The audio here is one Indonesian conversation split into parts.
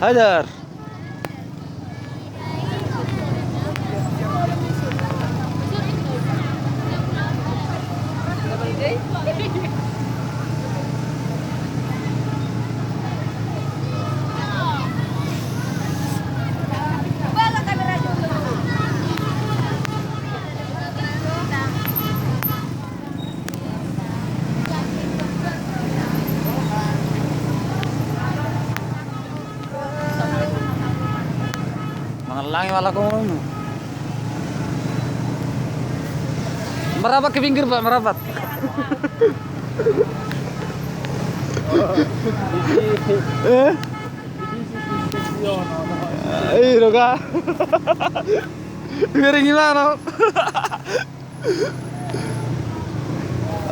Hajar. Mengalangi malah kamu. Merapat ke pinggir Pak, merapat. Iya kak. Biar gimana?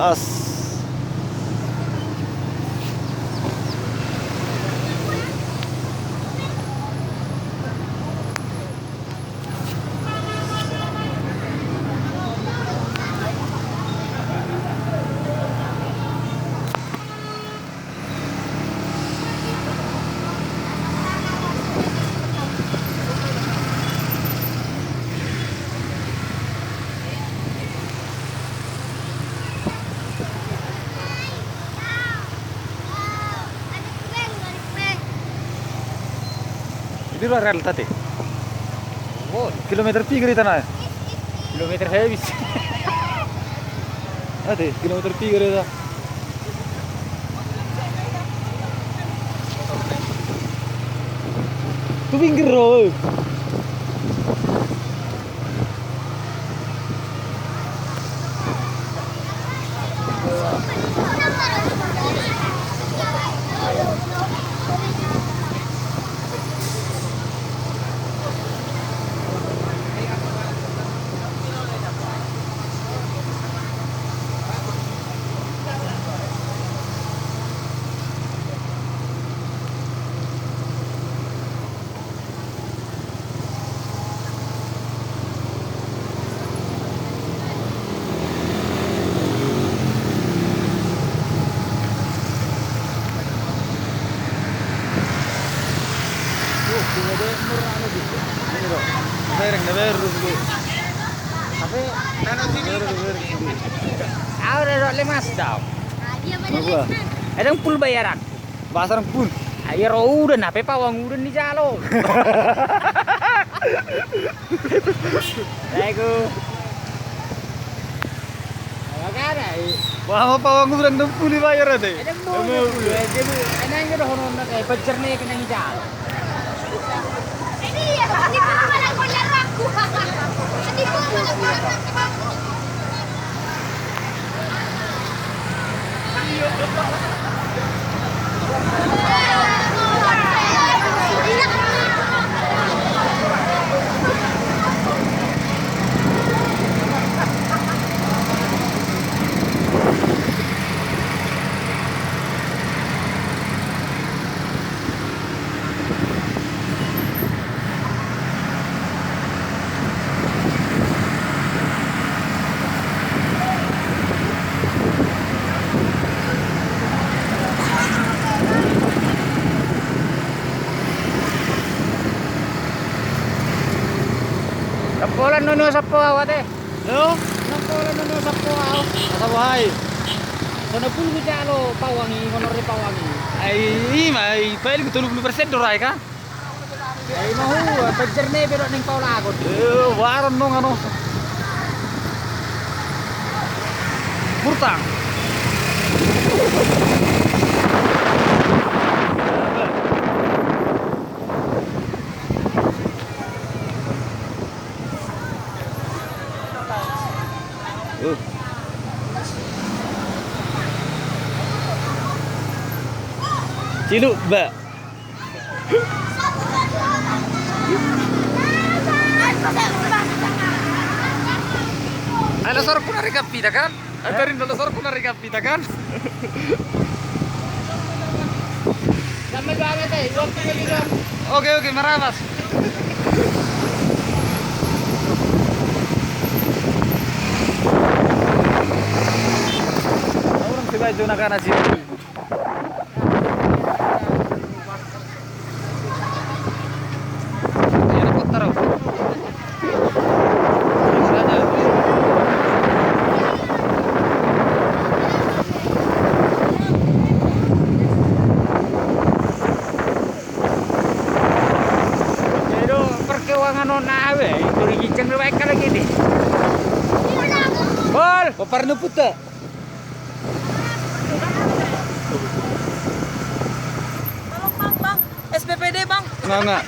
As. Di luar rel tadi. Oh, kilometer 3 di tanah. Kilometer habis. Ada kilometer 3 di tanah. Tu pinggir roh. Ahora lemas daw. Apa? Adang pul bayaran. Pasar pun. Ayo udah nape pawang udah di jalo. Ayo. Agak Wah, apa aku bilang 60 bayar ada. Adang mau pul. Jadi enang udah hono nak bajar nih kena di jalo. Ini ya, ini malah kolar aku. Ini malah Sapolan nuno sapo awate. Yo, Sapolan nuno sapo aw. apa bahai? Sono pul di jalo pawangi honor di pawangi. Ai, mai, paling 30% dorai kan? Ay mau bajar nih pero ning paula ako. Waron dong ano. Murtang. Ciluk, Mbak. Ada sorok pun hari kapita kan? Antarin dulu sorok pun hari kapita kan? Sama banget eh, waktu gitu. Oke, maramas. Orang si baju nak nasi. ngano na we. Itu giceng lu baik lagi nih. Bol, Paparno puta. Tolong bang, bang. SPPD bang. Nggak.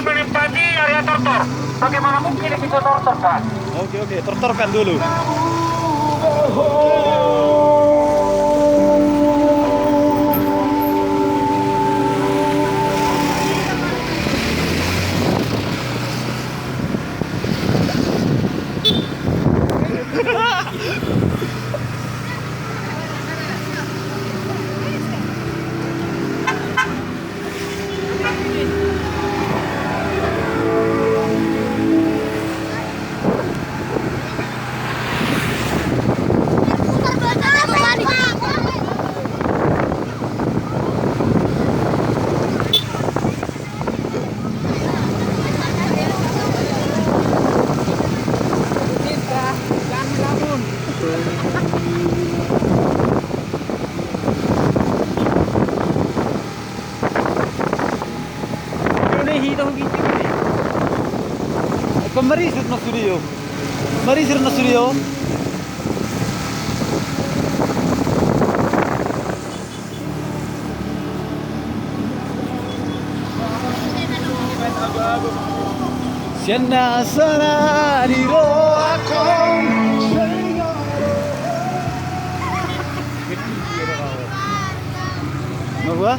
menempati area tortor. Bagaimana mungkin bisa tortor, Pak? Oke, tortorkan dulu. Marisir no studio. Marisir no studio. Sienna sana di aku. Mau gua?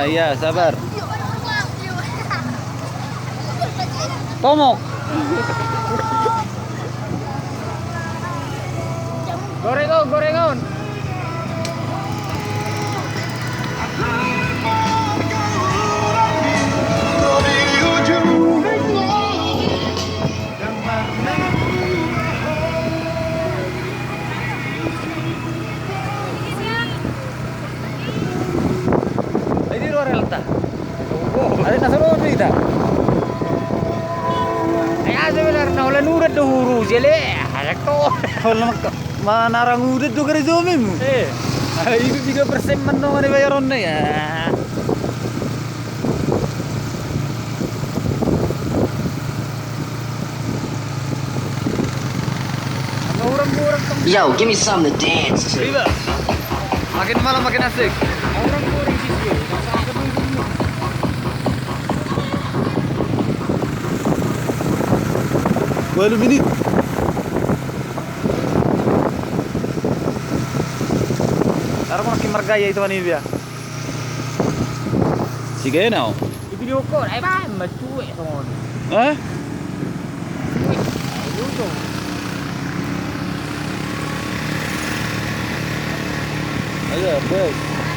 Iya, sabar. Tomok. Gorengon. Ini luar relta. Ada nasaro kita. Sebenarnya ulah nurut dahulu jele. Halako. Kalau manarang udah tuh kari zooming. Itu 3% menong ada bayarannya ya. Orang-orang Yo, give me something to dance to. Riba. Makin malam makin asik. orang-orang sih. Walu menit. Taruh makin margaya itu mana dia? Sige now. Di video call, ay ba, macuwe semua. Eh? Ayo, bos.